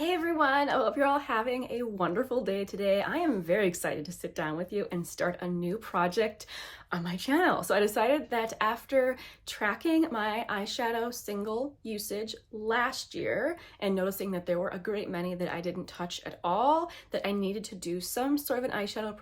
Hey everyone, I hope you're all having a wonderful day today. I am very excited to sit down with you and start a new project on my channel. So I decided that after tracking my eyeshadow single usage last year and noticing that there were a great many that I didn't touch at all, that I needed to do some sort of an eyeshadow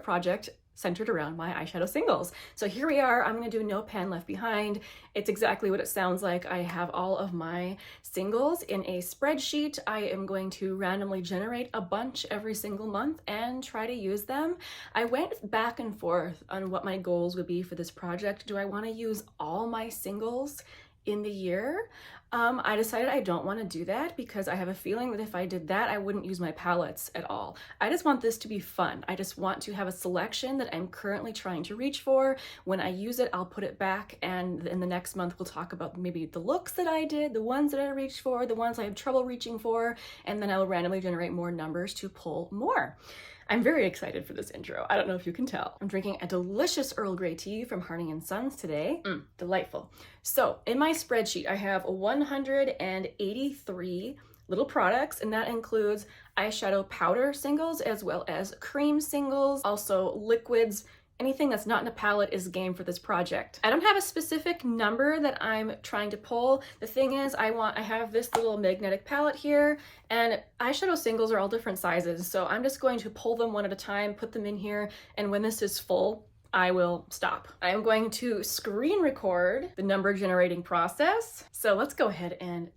project centered around my eyeshadow singles. So here we are. I'm going to do No Pan Left Behind. It's exactly what it sounds like. I have all of my singles in a spreadsheet. I am going to randomly generate a bunch every single month and try to use them. I went back and forth on what my goals would be for this project. Do I want to use all my singles in the year? I decided I don't want to do that because I have a feeling that if I did that, I wouldn't use my palettes at all. I just want this to be fun. I just want to have a selection that I'm currently trying to reach for. When I use it, I'll put it back, and in the next month, we'll talk about maybe the looks that I did, the ones that I reached for, the ones I have trouble reaching for, and then I will randomly generate more numbers to pull more. I'm very excited for this intro. I don't know if you can tell. I'm drinking a delicious Earl Grey tea from Harding & Sons today. Delightful. So in my spreadsheet, I have 183 little products, and that includes eyeshadow powder singles as well as cream singles, also liquids. Anything that's not in a palette is game for this project. I don't have a specific number that I'm trying to pull. The thing is, I have this little magnetic palette here, and eyeshadow singles are all different sizes, so I'm just going to pull them one at a time, put them in here, and when this is full, I will stop. I am going to screen record the number generating process. So let's go ahead and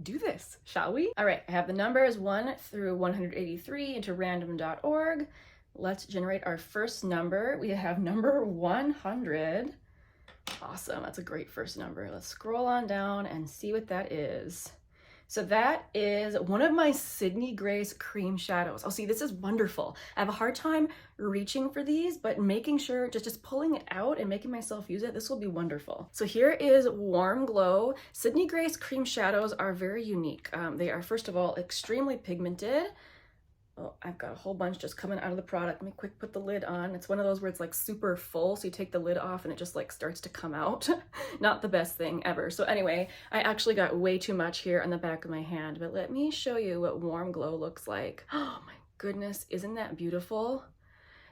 do this, shall we? All right, I have the numbers 1 through 183 into random.org. Let's generate our first number. We have number 100. Awesome, that's a great first number. Let's scroll on down and see what that is. So that is one of my Sydney Grace cream shadows. Oh, see, this is wonderful. I have a hard time reaching for these, but making sure, just pulling it out and making myself use it, this will be wonderful. So here is Warm Glow. Sydney Grace cream shadows are very unique. They are, first of all, extremely pigmented. Oh, I've got a whole bunch just coming out of the product. Let me quick put the lid on. It's one of those where it's like super full, so you take the lid off and it just like starts to come out. Not the best thing ever. So anyway, I actually got way too much here on the back of my hand, but let me show you what Warm Glow looks like. Oh my goodness, isn't that beautiful?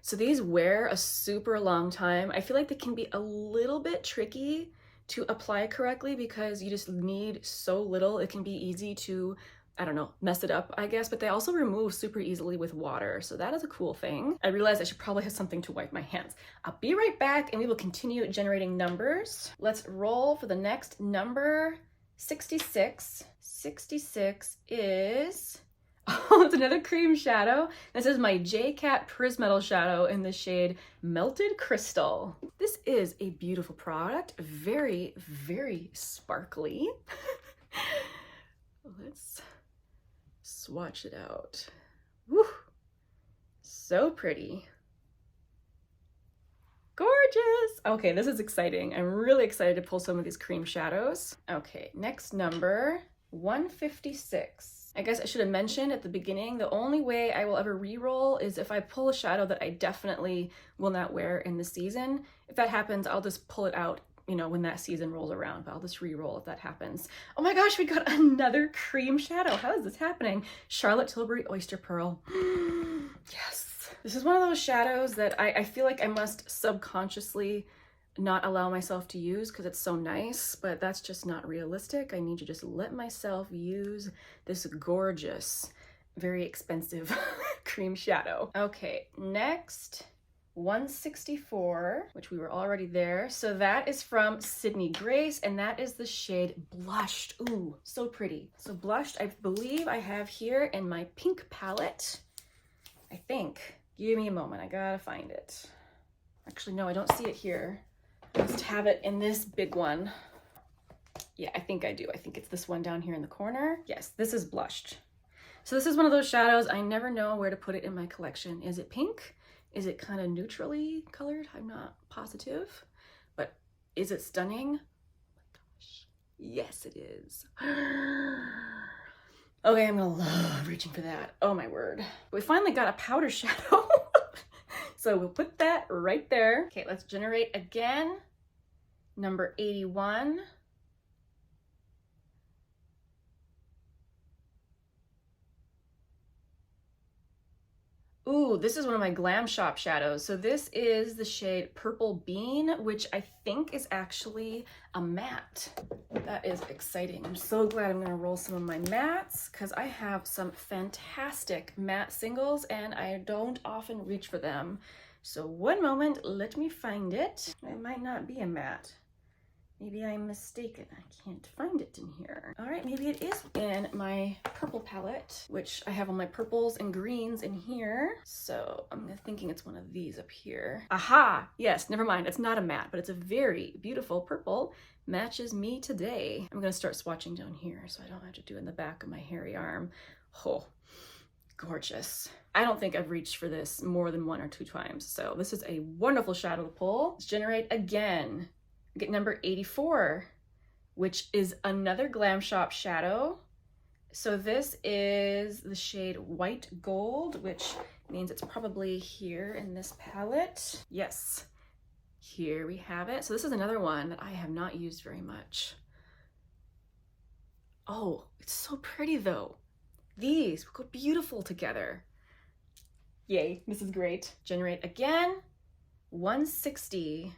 So these wear a super long time. I feel like they can be a little bit tricky to apply correctly because you just need so little. It can be easy to, I don't know, mess it up, I guess, but they also remove super easily with water. So that is a cool thing. I realized I should probably have something to wipe my hands. I'll be right back and we will continue generating numbers. Let's roll for the next number, 66. 66 is, oh, it's another cream shadow. This is my J-Cat Prismetal shadow in the shade Melted Crystal. This is a beautiful product, very, very sparkly. Let's swatch it out. Woo! So pretty. Gorgeous! Okay, this is exciting. I'm really excited to pull some of these cream shadows. Okay, next number, 156. I guess I should have mentioned at the beginning, the only way I will ever re-roll is if I pull a shadow that I definitely will not wear in the season. If that happens, I'll just pull it out, you know, when that season rolls around, but I'll just re-roll if that happens. Oh my gosh, we got another cream shadow. How is this happening? Charlotte Tilbury Oyster Pearl. Yes. This is one of those shadows that I feel like I must subconsciously not allow myself to use because it's so nice, but that's just not realistic. I need to just let myself use this gorgeous, very expensive cream shadow. Okay, next. 164, which we were already there. So that is from Sydney Grace, and that is the shade Blushed. Ooh, so pretty. So Blushed, I believe I have here in my pink palette. I think. Give me a moment, I gotta find it. Actually, no, I don't see it here. I must have it in this big one. Yeah, I think I do. I think it's this one down here in the corner. Yes, this is Blushed. So this is one of those shadows, I never know where to put it in my collection. Is it pink? Is it kind of neutrally colored? I'm not positive, but is it stunning? Oh my gosh. Yes, it is. Okay, I'm gonna love reaching for that. Oh my word. We finally got a powder shadow. So we'll put that right there. Okay, let's generate again. Number 81. Ooh, this is one of my Glam Shop shadows. So this is the shade Purple Bean, which I think is actually a matte. That is exciting. I'm so glad I'm gonna roll some of my mattes because I have some fantastic matte singles and I don't often reach for them. So one moment, let me find it. It might not be a matte. Maybe I'm mistaken. I can't find it in here. All right, maybe it is in my purple palette, which I have all my purples and greens in here. So I'm thinking it's one of these up here. Aha! Yes, never mind. It's not a matte, but it's a very beautiful purple. Matches me today. I'm gonna start swatching down here so I don't have to do it in the back of my hairy arm. Oh, gorgeous. I don't think I've reached for this more than 1 or 2 times. So this is a wonderful shadow to pull. Let's generate again. Get number 84, which is another Glam Shop shadow. So this is the shade White Gold, which means it's probably here in this palette. Yes, here we have it. So this is another one that I have not used very much. Oh, it's so pretty though. These go beautiful together. Yay, this is great. Generate again, 160.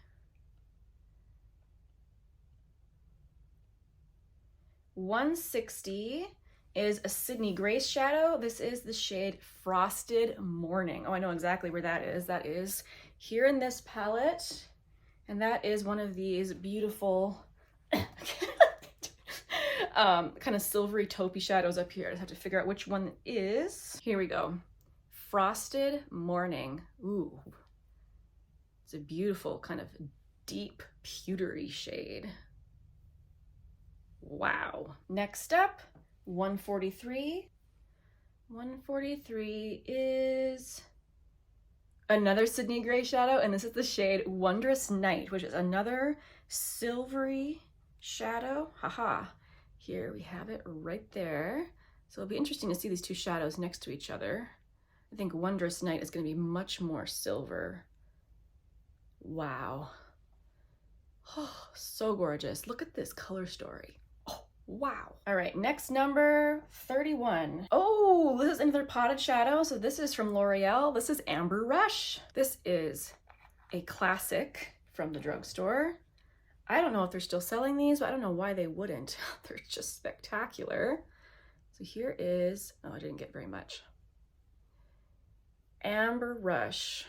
160 is a Sydney Grace shadow. This is the shade Frosted Morning. Oh, I know exactly where that is. That is here in this palette. And that is one of these beautiful kind of silvery taupey shadows up here. I just have to figure out which one it is. Here we go. Frosted Morning. Ooh. It's a beautiful kind of deep pewtery shade. Wow. Next up, 143. 143 is another Sydney Gray shadow, and this is the shade Wondrous Night, which is another silvery shadow. Haha. Here we have it right there. So it'll be interesting to see these two shadows next to each other. I think Wondrous Night is going to be much more silver. Wow. Oh, so gorgeous. Look at this color story. Wow. All right, next number 31. Oh, this is another potted shadow. So this is from L'Oreal. This is Amber Rush. This is a classic from the drugstore. I don't know if they're still selling these, but I don't know why they wouldn't. They're just spectacular. So here is, oh, I didn't get very much. Amber Rush.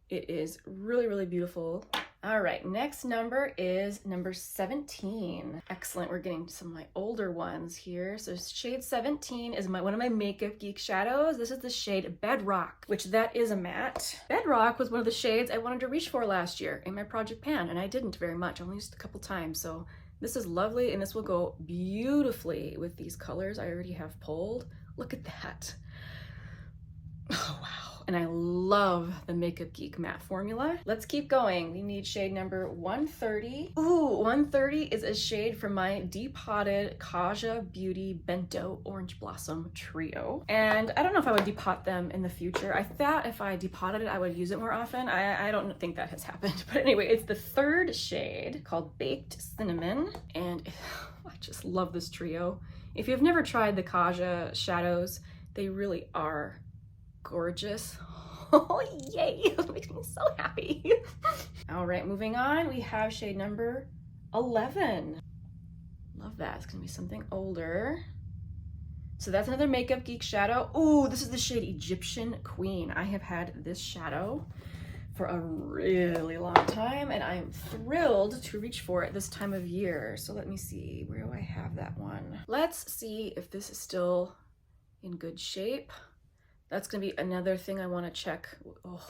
It is really, really beautiful. All right, next number is number 17. Excellent, we're getting some of my older ones here. So shade 17 is one of my Makeup Geek shadows. This is the shade Bedrock, which that is a matte. Bedrock was one of the shades I wanted to reach for last year in my Project Pan, and I didn't very much. I only used it a couple times. So this is lovely, and this will go beautifully with these colors I already have pulled. Look at that. Oh, wow. And I love the Makeup Geek matte formula. Let's keep going. We need shade number 130. Ooh, 130 is a shade from my depotted Kaja Beauty Bento Orange Blossom Trio. And I don't know if I would depot them in the future. I thought if I depotted it, I would use it more often. I don't think that has happened. But anyway, it's the third shade called Baked Cinnamon. And I just love this trio. If you've never tried the Kaja shadows, they really are gorgeous. Oh, yay! That makes me so happy. All right, moving on, we have shade number 11. Love that. It's gonna be something older. So that's another Makeup Geek shadow. Ooh, this is the shade Egyptian Queen. I have had this shadow for a really long time, and I'm thrilled to reach for it this time of year. So let me see, where do I have that one? Let's see if this is still in good shape. That's gonna be another thing I wanna check. Oh.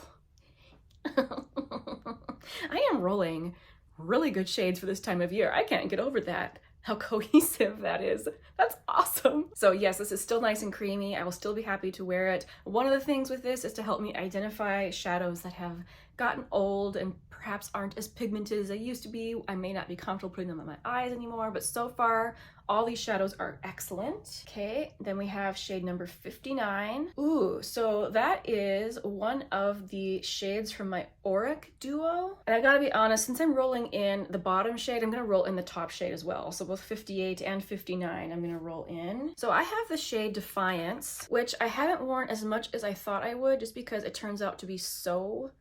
I am rolling really good shades for this time of year. I can't get over that, how cohesive that is. That's awesome. So yes, this is still nice and creamy. I will still be happy to wear it. One of the things with this is to help me identify shadows that have gotten old and perhaps aren't as pigmented as they used to be. I may not be comfortable putting them on my eyes anymore, but so far, all these shadows are excellent. Okay, then we have shade number 59. Ooh, so that is one of the shades from my Auric duo. And I gotta be honest, since I'm rolling in the bottom shade, I'm gonna roll in the top shade as well. So both 58 and 59, I'm gonna roll in. So I have the shade Defiance, which I haven't worn as much as I thought I would, just because it turns out to be so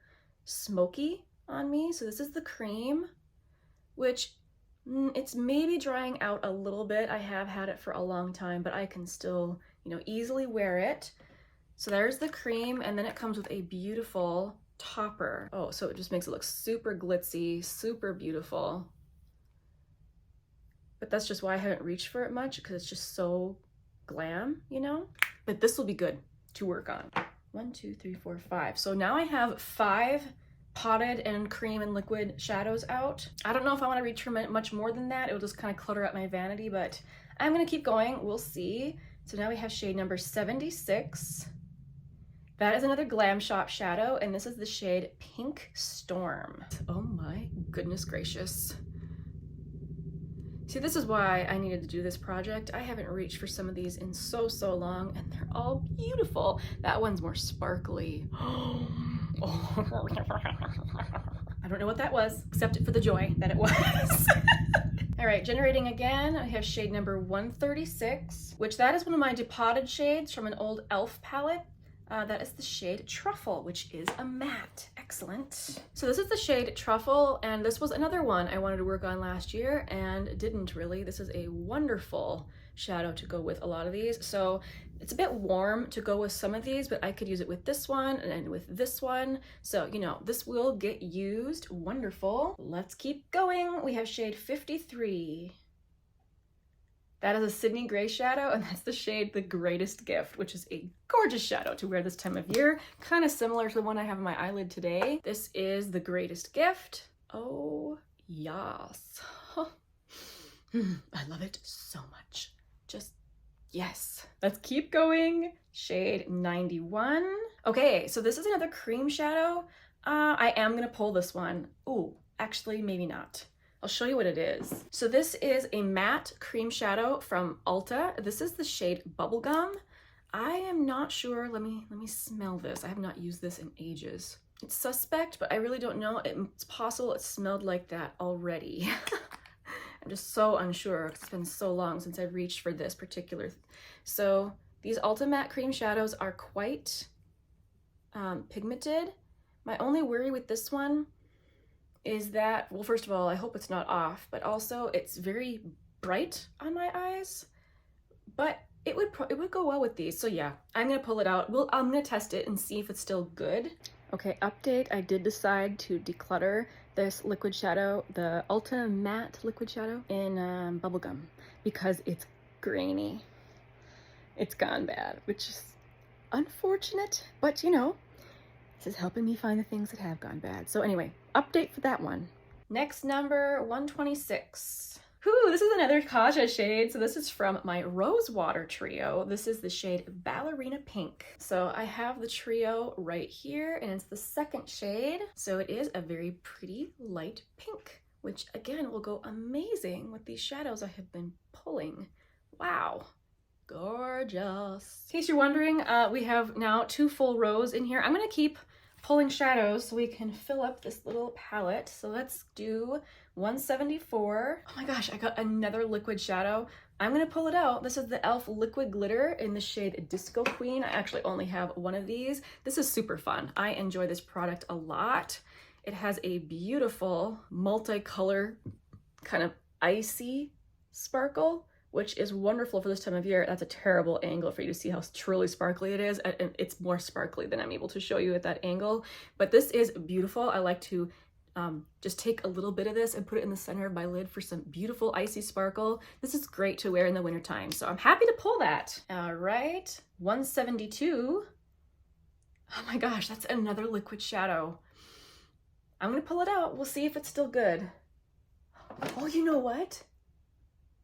smoky on me. So this is the cream, which it's maybe drying out a little bit. I have had it for a long time, but I can still, you know, easily wear it. So there's the cream, and then it comes with a beautiful topper. Oh, so it just makes it look super glitzy, super beautiful. But that's just why I haven't reached for it much, because it's just so glam, you know? But this will be good to work on. 1, 2, 3, 4, 5. So now I have 5 potted and cream and liquid shadows out. I don't know if I want to reach for much more than that. It'll just kind of clutter up my vanity, but I'm gonna keep going. We'll see. So now we have shade number 76. That is another Glam Shop shadow, and this is the shade Pink Storm. Oh my goodness gracious. See, this is why I needed to do this project. I haven't reached for some of these in so long, and they're all beautiful. That one's more sparkly. I don't know what that was, except for the joy that it was. All right, generating again, I have shade number 136, which that is one of my depotted shades from an old e.l.f. palette. That is the shade Truffle, which is a matte. Excellent. So this is the shade Truffle, and this was another one I wanted to work on last year and didn't really. This is a wonderful shadow to go with a lot of these. So it's a bit warm to go with some of these, but I could use it with this one and with this one. So, you know, this will get used. Wonderful. Let's keep going. We have shade 53. That is a Sydney Gray shadow, and that's the shade The Greatest Gift, which is a gorgeous shadow to wear this time of year. Kind of similar to the one I have on my eyelid today. This is The Greatest Gift. Oh, yes. I love it so much. Just, yes. Let's keep going. Shade 91. Okay, so this is another cream shadow. I am gonna pull this one. Ooh, actually, maybe not. I'll show you what it is. So this is a matte cream shadow from Ulta. This is the shade Bubblegum. I am not sure. Let me smell this. I have not used this in ages. It's suspect, but I really don't know. It's possible it smelled like that already. I'm just so unsure. It's been so long since I've reached for this particular. So these Ulta matte cream shadows are quite pigmented. My only worry with this one is that, well, first of all, I hope it's not off, but also it's very bright on my eyes, but it would go well with these. So yeah, I'm gonna pull it out. I'm gonna test it and see if it's still good. Okay, update, I did decide to declutter this liquid shadow, the Ulta Matte liquid shadow in Bubblegum, because it's grainy. It's gone bad, which is unfortunate, but you know, this is helping me find the things that have gone bad. So anyway, update for that one. Next, number 126. Whew, this is another Kaja shade. So this is from my Rosewater trio. This is the shade Ballerina Pink. So I have the trio right here, and it's the second shade. So it is a very pretty light pink, which again will go amazing with these shadows I have been pulling. Wow. Gorgeous. In case you're wondering, we have now 2 full rows in here. I'm gonna keep pulling shadows so we can fill up this little palette. So let's do 174. Oh my gosh, I got another liquid shadow. I'm gonna pull it out. This is the e.l.f. Liquid Glitter in the shade Disco Queen. I actually only have one of these. This is super fun. I enjoy this product a lot. It has a beautiful multicolor kind of icy sparkle, which is wonderful for this time of year. That's a terrible angle for you to see how truly sparkly it is. And it's more sparkly than I'm able to show you at that angle. But this is beautiful. I like to just take a little bit of this and put it in the center of my lid for some beautiful icy sparkle. This is great to wear in the wintertime. So I'm happy to pull that. All right, 172. Oh my gosh, that's another liquid shadow. I'm gonna pull it out. We'll see if it's still good. Oh, you know what?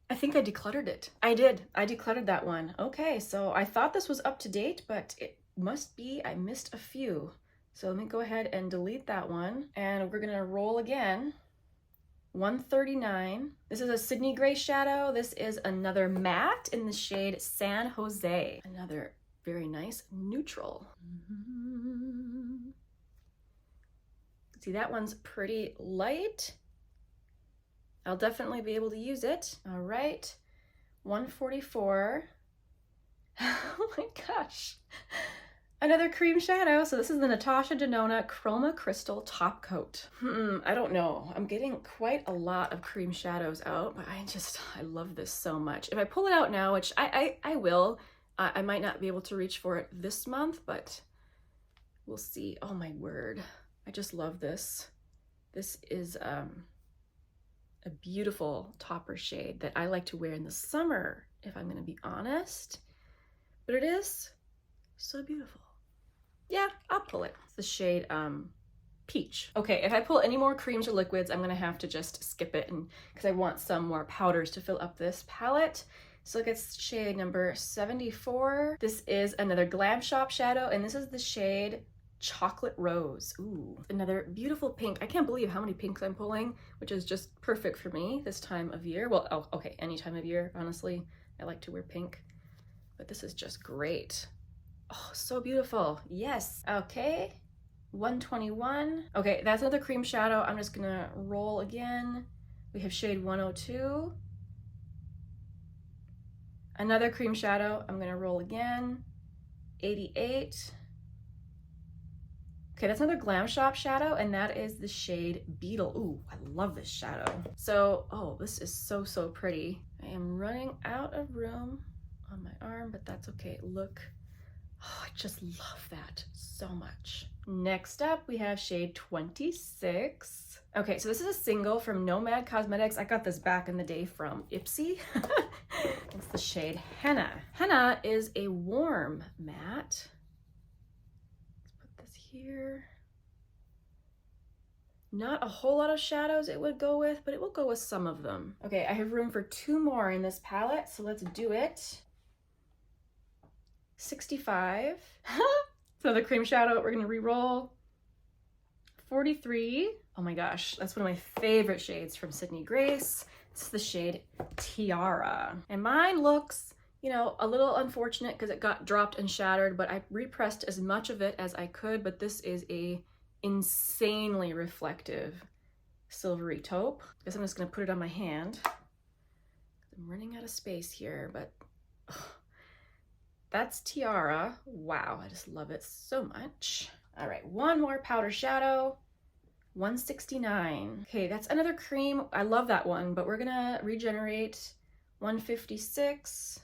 I think I decluttered it. I did. I decluttered that one. Okay, so I thought this was up to date, but it must be I missed a few. So let me go ahead and delete that one. And we're gonna roll again. 139. This is a Sydney Gray shadow. This is another matte in the shade San Jose. Another very nice neutral. See, that one's pretty light. I'll definitely be able to use it. All right, 144. Oh my gosh. Another cream shadow. So this is the Natasha Denona Chroma Crystal Top Coat. I don't know. I'm getting quite a lot of cream shadows out, but I love this so much. If I pull it out now, which I will, I might not be able to reach for it this month, but we'll see. Oh my word. I just love this. This is a beautiful topper shade that I like to wear in the summer, if I'm gonna be honest. But it is so beautiful. Yeah, I'll pull it. It's the shade Peach. Okay, if I pull any more creams or liquids, I'm gonna have to just skip it, and because I want some more powders to fill up this palette. So look at shade number 74. This is another Glam Shop shadow, and this is the shade Chocolate Rose. Ooh, another beautiful pink. I can't believe how many pinks I'm pulling, which is just perfect for me this time of year. Well, oh, okay, any time of year, honestly. I like to wear pink, but this is just great. Oh, so beautiful. Yes. Okay. 121. Okay, that's another cream shadow. I'm just gonna roll again. We have shade 102. Another cream shadow. I'm gonna roll again. 88. Okay, that's another Glam Shop shadow, and that is the shade Beetle. Ooh, I love this shadow. So, oh, this is so, so pretty. I am running out of room on my arm, but that's okay. Look. Oh, I just love that so much. Next up, we have shade 26. Okay, so this is a single from Nomad Cosmetics. I got this back in the day from Ipsy. It's the shade Henna. Henna is a warm matte. Let's put this here. Not a whole lot of shadows it would go with, but it will go with some of them. Okay, I have room for 2 more in this palette, so let's do it. 65. So the cream shadow, we're gonna re-roll. 43. Oh my gosh, that's one of my favorite shades from Sydney Grace. It's the shade Tiara. And mine looks, you know, a little unfortunate because it got dropped and shattered, but I repressed as much of it as I could, but this is a insanely reflective silvery taupe. I guess I'm just gonna put it on my hand. I'm running out of space here, but that's Tiara. Wow, I just love it so much. All right, one more powder shadow, 169. Okay, that's another cream. I love that one, but we're gonna regenerate. 156.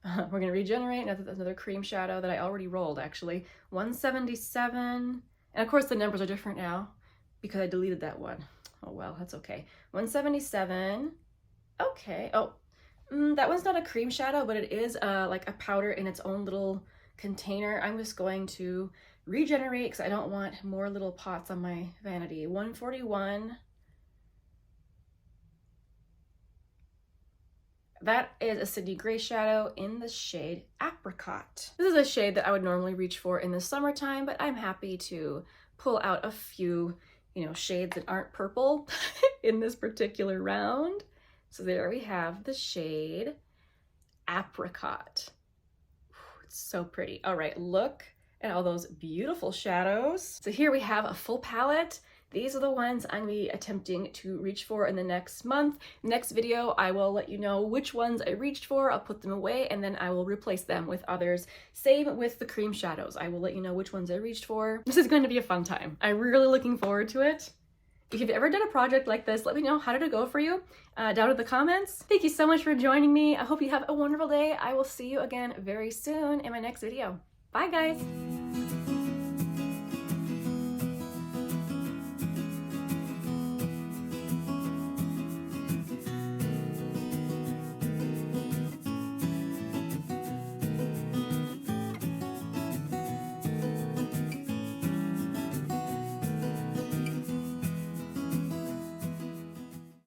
We're gonna regenerate, another cream shadow that I already rolled actually. 177, and of course the numbers are different now because I deleted that one. Oh well, that's okay. 177, okay, oh, that one's not a cream shadow, but it is like a powder in its own little container. I'm just going to regenerate because I don't want more little pots on my vanity. 141. That is a Sydney Gray shadow in the shade Apricot. This is a shade that I would normally reach for in the summertime, but I'm happy to pull out a few, you know, shades that aren't purple in this particular round. So there we have the shade Apricot. It's so pretty. All right, look at all those beautiful shadows. So here we have a full palette. These are the ones I'm gonna be attempting to reach for in the next month. Next video, I will let you know which ones I reached for. I'll put them away and then I will replace them with others. Same with the cream shadows. I will let you know which ones I reached for. This is going to be a fun time. I'm really looking forward to it. If you've ever done a project like this, let me know how did it go for you down in the comments. Thank you so much for joining me. I hope you have a wonderful day. I will see you again very soon in my next video. Bye guys.